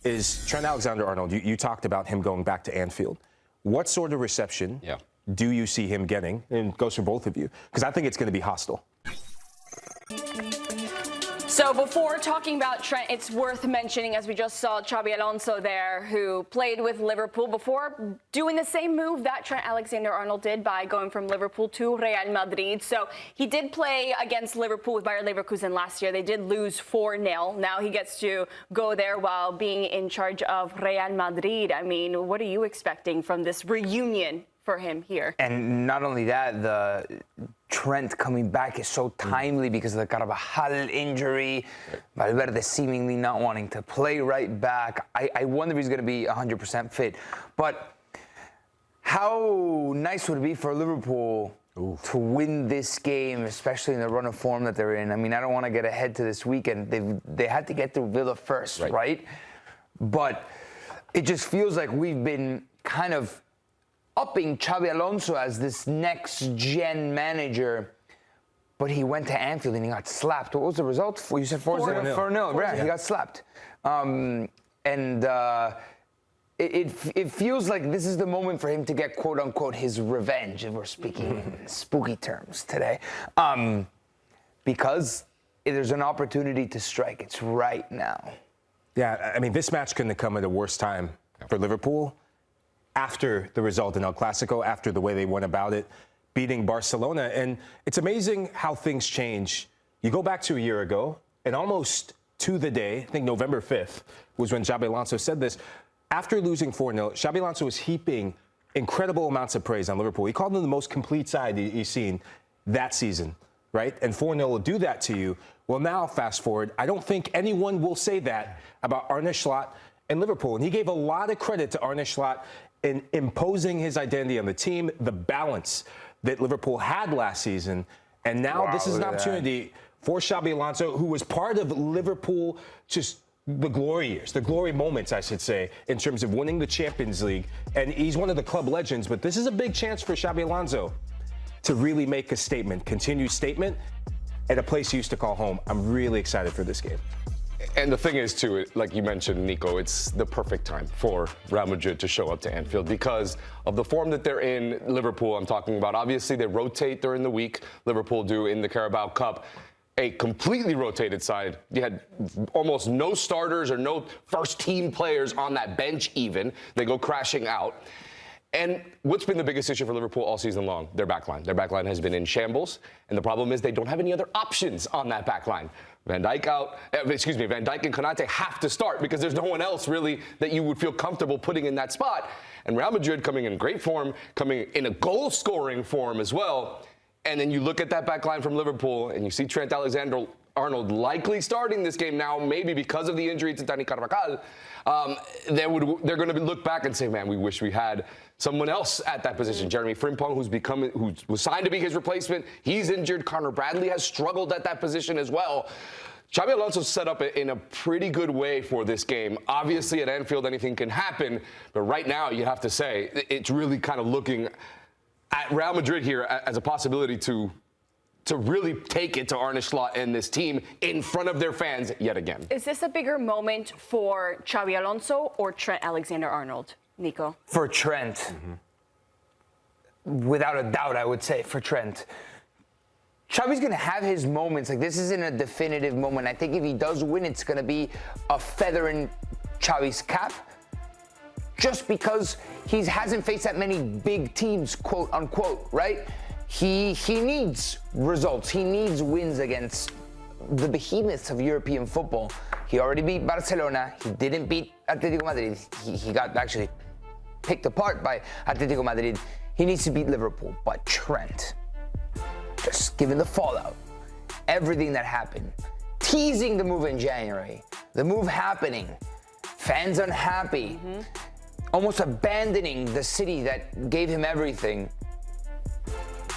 is Trent Alexander-Arnold. You talked about him going back to Anfield. What sort of reception do you see him getting? And it goes for both of you, because I think it's going to be hostile. So before talking about Trent, it's worth mentioning, as we just saw Xabi Alonso there, who played with Liverpool before doing the same move that Trent Alexander-Arnold did by going from Liverpool to Real Madrid. So he did play against Liverpool with Bayer Leverkusen last year. They did lose 4-0. Now he gets to go there while being in charge of Real Madrid. I mean, what are you expecting from this reunion for him here? And not only that, the Trent coming back is so timely because of the Carabao injury. Valverde seemingly not wanting to play right back. I wonder if he's going to be 100% fit. But how nice would it be for Liverpool to win this game, especially in the run of form that they're in? I mean, I don't want to get ahead to this weekend. They had to get through Villa first, right? But it just feels like we've been kind of upping Xabi Alonso as this next-gen manager, but he went to Anfield and he got slapped. What was the result? You said 4-0? 4-0, right. He got slapped. It feels like this is the moment for him to get, quote-unquote, his revenge, if we're speaking in spooky terms today, because there's an opportunity to strike. It's right now. Yeah, I mean, this match couldn't have come at a worse time for Liverpool. After the result in El Clásico, after the way they went about it, beating Barcelona. And it's amazing how things change. You go back to a year ago, and almost to the day, I think November 5th, was when Xabi Alonso said this. After losing 4-0, Xabi Alonso was heaping incredible amounts of praise on Liverpool. He called them the most complete side he's seen that season, right? And 4-0 will do that to you. Well, now, fast forward, I don't think anyone will say that about Arne Slot and Liverpool. And he gave a lot of credit to Arne Slot in imposing his identity on the team, the balance that Liverpool had last season. And now this is an opportunity for Xabi Alonso, who was part of Liverpool, just the glory years, the glory moments, I should say, in terms of winning the Champions League. And he's one of the club legends, but this is a big chance for Xabi Alonso to really make a statement, continued statement, at a place he used to call home. I'm really excited for this game. And the thing is, too, like you mentioned, Nico, it's the perfect time for Real Madrid to show up to Anfield because of the form that they're in. Liverpool, I'm talking about. Obviously, they rotate during the week. Liverpool do in the Carabao Cup. A completely rotated side. You had almost no starters or no first-team players on that bench even. They go crashing out. And what's been the biggest issue for Liverpool all season long? Their backline. Their backline has been in shambles, and the problem is they don't have any other options on that backline. Van Dijk and Konate have to start because there's no one else really that you would feel comfortable putting in that spot. And Real Madrid coming in great form, coming in a goal-scoring form as well. And then you look at that back line from Liverpool, and you see Trent Alexander-Arnold likely starting this game now, maybe because of the injury to Dani Carvajal. They're going to look back and say, man, we wish we had someone else at that position. Jeremy Frimpong, who was signed to be his replacement, he's injured. Connor Bradley has struggled at that position as well. Xabi Alonso set up in a pretty good way for this game. Obviously, at Anfield, anything can happen. But right now, you have to say, it's really kind of looking at Real Madrid here as a possibility to really take it to Arne Slot and this team in front of their fans yet again. Is this a bigger moment for Xabi Alonso or Trent Alexander-Arnold, Nico? For Trent. Without a doubt, I would say for Trent. Xabi's going to have his moments. Like, this isn't a definitive moment. I think if he does win, it's going to be a feather in Xabi's cap. Just because he hasn't faced that many big teams, quote unquote, right? He needs results. He needs wins against the behemoths of European football. He already beat Barcelona. He didn't beat Atletico Madrid. He got actually picked apart by Atletico Madrid. He needs to beat Liverpool. But Trent, just given the fallout, everything that happened, teasing the move in January, the move happening, fans unhappy, almost abandoning the city that gave him everything,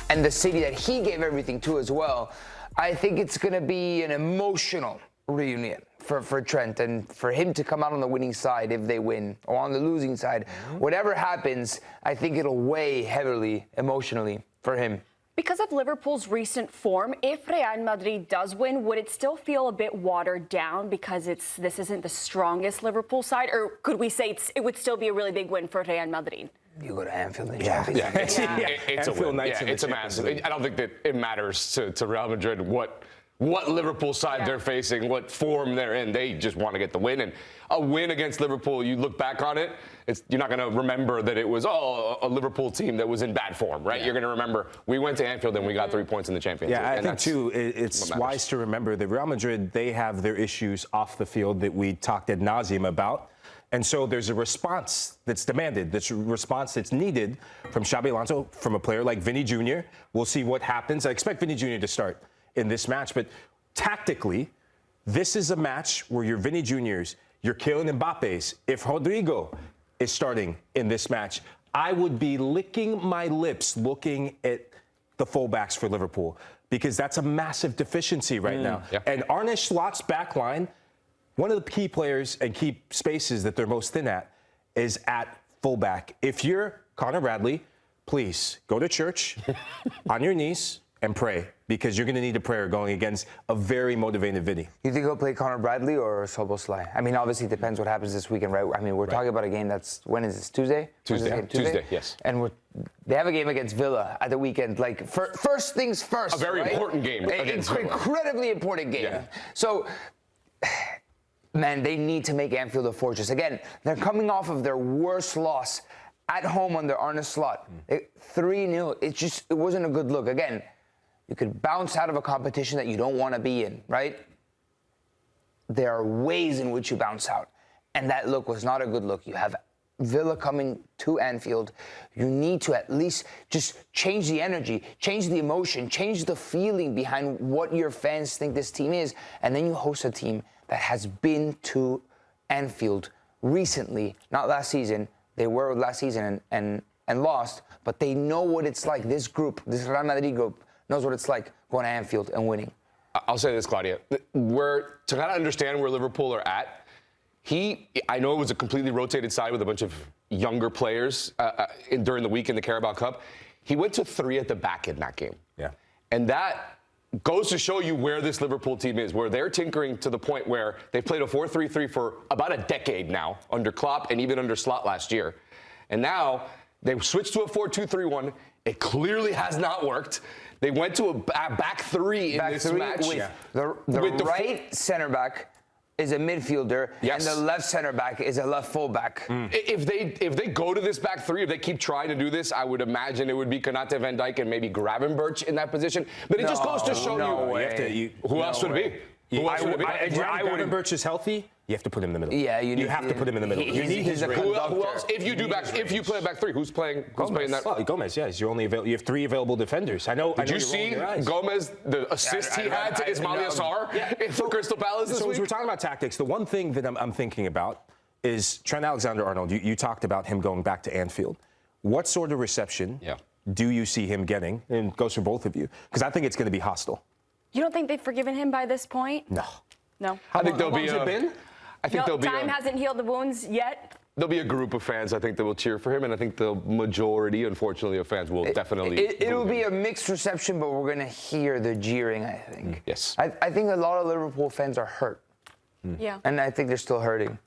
and the city that he gave everything to as well. I think it's going to be an emotional reunion for Trent, and for him to come out on the winning side if they win, or on the losing side. Whatever happens, I think it'll weigh heavily emotionally for him. Because of Liverpool's recent form, if Real Madrid does win, would it still feel a bit watered down because this isn't the strongest Liverpool side? Or could we say it would still be a really big win for Real Madrid? You go to Anfield and Yeah. Champions League. It's a win. Yeah, it's a massive. I don't think that it matters to Real Madrid what Liverpool side they're facing, what form they're in. They just want to get the win. And a win against Liverpool, you look back on it, you're not going to remember that it was, a Liverpool team that was in bad form, right? Yeah. You're going to remember we went to Anfield and we got 3 points in the Champions League. Yeah, I think, too, it's wise to remember that Real Madrid, they have their issues off the field that we talked ad nauseum about. And so there's a response that's demanded, that's a response that's needed from Xabi Alonso, from a player like Vinny Jr. We'll see what happens. I expect Vinny Jr. to start in this match, but tactically, this is a match where your Vinny Jr.'s, your Kylian Mbappé's, if Rodrigo is starting in this match, I would be licking my lips looking at the fullbacks for Liverpool because that's a massive deficiency right now. Yeah. And Arne Slot's back line, one of the key players and key spaces that they're most thin at is at fullback. If you're Connor Bradley, please go to church on your knees and pray because you're going to need a prayer going against a very motivated Vinny. You think he'll play Connor Bradley or Szoboszlai? I mean, obviously it depends what happens this weekend, right? I mean, we're talking about a game that's, when is this, Tuesday? Tuesday, yes. And they have a game against Villa at the weekend. Like, first things first. A very important game against Villa. Incredibly important game. Yeah. So, man, they need to make Anfield a fortress. Again, they're coming off of their worst loss at home under Arne Slot. 3-0. It wasn't a good look. Again, you could bounce out of a competition that you don't want to be in, right? There are ways in which you bounce out. And that look was not a good look. You have Villa coming to Anfield. You need to at least just change the energy, change the emotion, change the feeling behind what your fans think this team is. And then you host a team that has been to Anfield recently, not last season. They were last season and lost, but they know what it's like. This group, this Real Madrid group, knows what it's like going to Anfield and winning. I'll say this, Claudia. To kind of understand where Liverpool are at, I know it was a completely rotated side with a bunch of younger players during the week in the Carabao Cup. He went to 3 at the back in that game. Yeah. And that goes to show you where this Liverpool team is, where they're tinkering to the point where they've played a 4-3-3 for about a decade now, under Klopp and even under Slot last year. And now they switched to a 4-2-3-1. It clearly has not worked. They went to a back 3 in this match. With the right center back is a midfielder, yes, and the left center back is a left fullback. If they go to this back 3, if they keep trying to do this, I would imagine it would be Konate, Van Dijk, and maybe Gravenberch in that position. But it just goes to show who else would it be? Who else would it be? Gravenberch is healthy. You have to put him in the middle. Yeah, you have to put him in the middle. You need his range. Who else? If you play a back 3, who's playing that? Oh, Gomez, yeah, you have 3 available defenders. Did you see Gomez, the assist he had to Ismail Assar for Crystal Palace this week? So as we're talking about tactics, the one thing that I'm thinking about is Trent Alexander-Arnold. You talked about him going back to Anfield. What sort of reception do you see him getting? And it goes for both of you. Because I think it's going to be hostile. You don't think they've forgiven him by this point? No. No. I think there'll be time hasn't healed the wounds yet. There'll be a group of fans, I think, that will cheer for him, and I think the majority, unfortunately, of fans will definitely. It'll be a mixed reception, but we're going to hear the jeering, I think. Yes. I think a lot of Liverpool fans are hurt. Yeah. And I think they're still hurting.